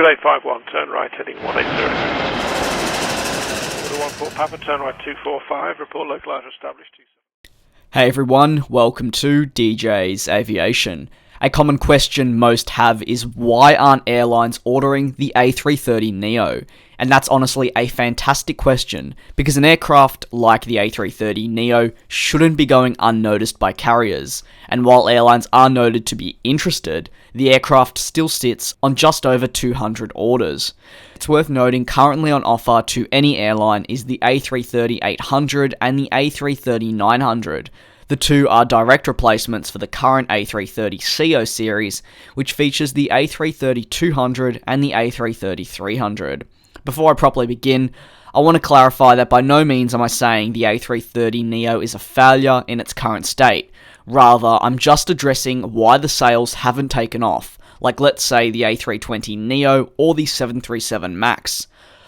851, turn right heading 180. Order 14 Papa, turn right 245, report localizer established 27. Hey everyone, welcome to DJ's Aviation. A common question most have is why aren't airlines ordering the A330neo? And that's honestly a fantastic question, because an aircraft like the A330neo shouldn't be going unnoticed by carriers, and while airlines are noted to be interested, the aircraft still sits on just over 200 orders. It's worth noting currently on offer to any airline is the A330-800 and the A330-900. The two are direct replacements for the current A330ceo series, which features the A330-200 and the A330-300. Before I properly begin, I want to clarify that by no means am I saying the A330neo is a failure in its current state. Rather, I'm just addressing why the sales haven't taken off, like let's say the A320neo or the 737 MAX.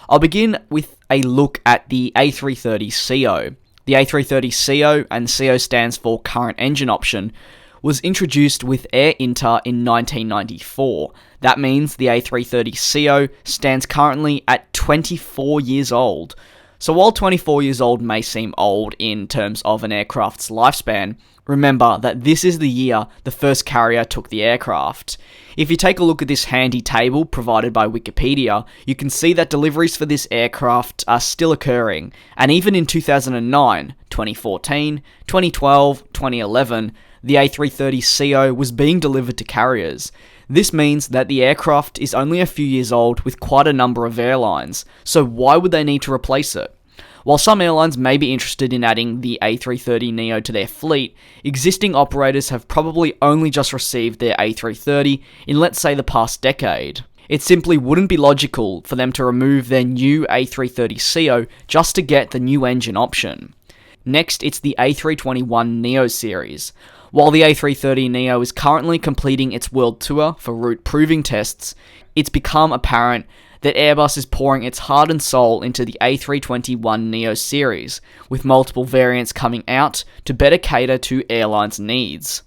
I'll begin with a look at the A330ceo. The A330ceo, and ceo stands for current engine option, was introduced with Air Inter in 1994. That means the A330ceo stands currently at 24 years old. So while 24 years old may seem old in terms of an aircraft's lifespan, remember that this is the year the first carrier took the aircraft. If you take a look at this handy table provided by Wikipedia, you can see that deliveries for this aircraft are still occurring, and even in 2009, 2014, 2012, 2011, the A330ceo was being delivered to carriers. This means that the aircraft is only a few years old with quite a number of airlines, so why would they need to replace it? While some airlines may be interested in adding the A330neo to their fleet, existing operators have probably only just received their A330 in, let's say, the past decade. It simply wouldn't be logical for them to remove their new A330ceo just to get the new engine option. Next, it's the A321neo series. While the A330neo is currently completing its world tour for route proving tests, it's become apparent that Airbus is pouring its heart and soul into the A321neo series, with multiple variants coming out to better cater to airlines' needs.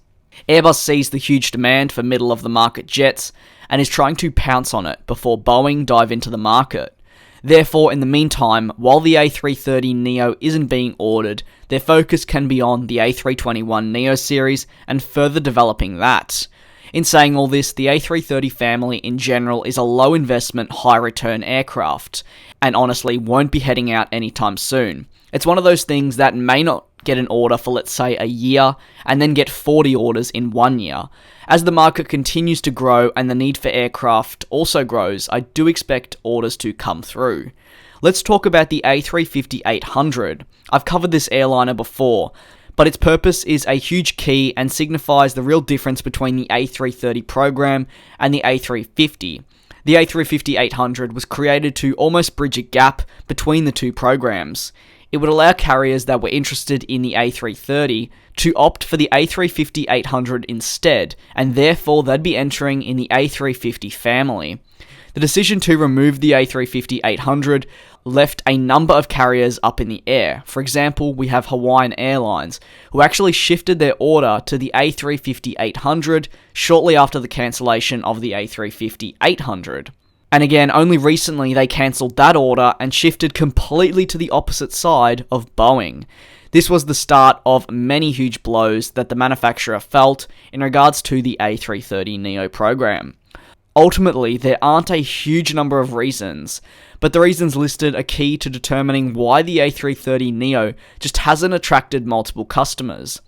Airbus sees the huge demand for middle-of-the-market jets and is trying to pounce on it before Boeing dive into the market. Therefore, in the meantime, while the A330neo isn't being ordered, their focus can be on the A321neo series and further developing that. In saying all this, the A330 family in general is a low investment, high return aircraft, and honestly won't be heading out anytime soon. It's one of those things that may not get an order for, let's say, a year, and then get 40 orders in 1 year. As the market continues to grow and the need for aircraft also grows, I do expect orders to come through. Let's talk about the A350-800. I've covered this airliner before, but its purpose is a huge key and signifies the real difference between the A330 program and the A350. The A350-800 was created to almost bridge a gap between the two programs. It would allow carriers that were interested in the A330 to opt for the A350-800 instead, and therefore they'd be entering in the A350 family. The decision to remove the A350-800 left a number of carriers up in the air. For example, we have Hawaiian Airlines, who actually shifted their order to the A350-800 shortly after the cancellation of the A350-800. And again, only recently they cancelled that order and shifted completely to the opposite side of Boeing. This was the start of many huge blows that the manufacturer felt in regards to the A330neo program. Ultimately, there aren't a huge number of reasons, but the reasons listed are key to determining why the A330neo just hasn't attracted multiple customers.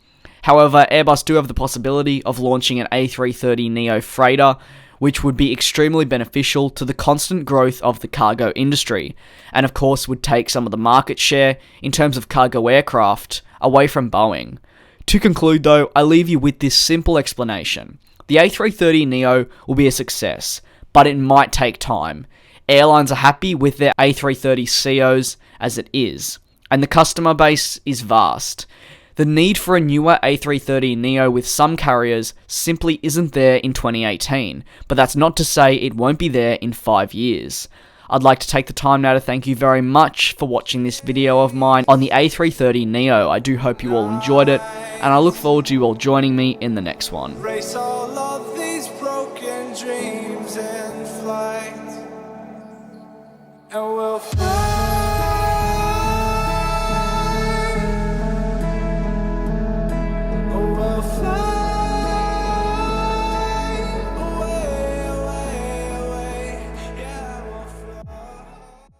However, Airbus do have the possibility of launching an A330neo freighter, which would be extremely beneficial to the constant growth of the cargo industry, and of course would take some of the market share in terms of cargo aircraft away from Boeing. To conclude though, I leave you with this simple explanation. The A330neo will be a success, but it might take time. Airlines are happy with their A330ceos as it is, and the customer base is vast. The need for a newer A330neo with some carriers simply isn't there in 2018, but that's not to say it won't be there in 5 years. I'd like to take the time now to thank you very much for watching this video of mine on the A330neo. I do hope you all enjoyed it, and I look forward to you all joining me in the next one. Erase all of these broken dreams in flight. yourself.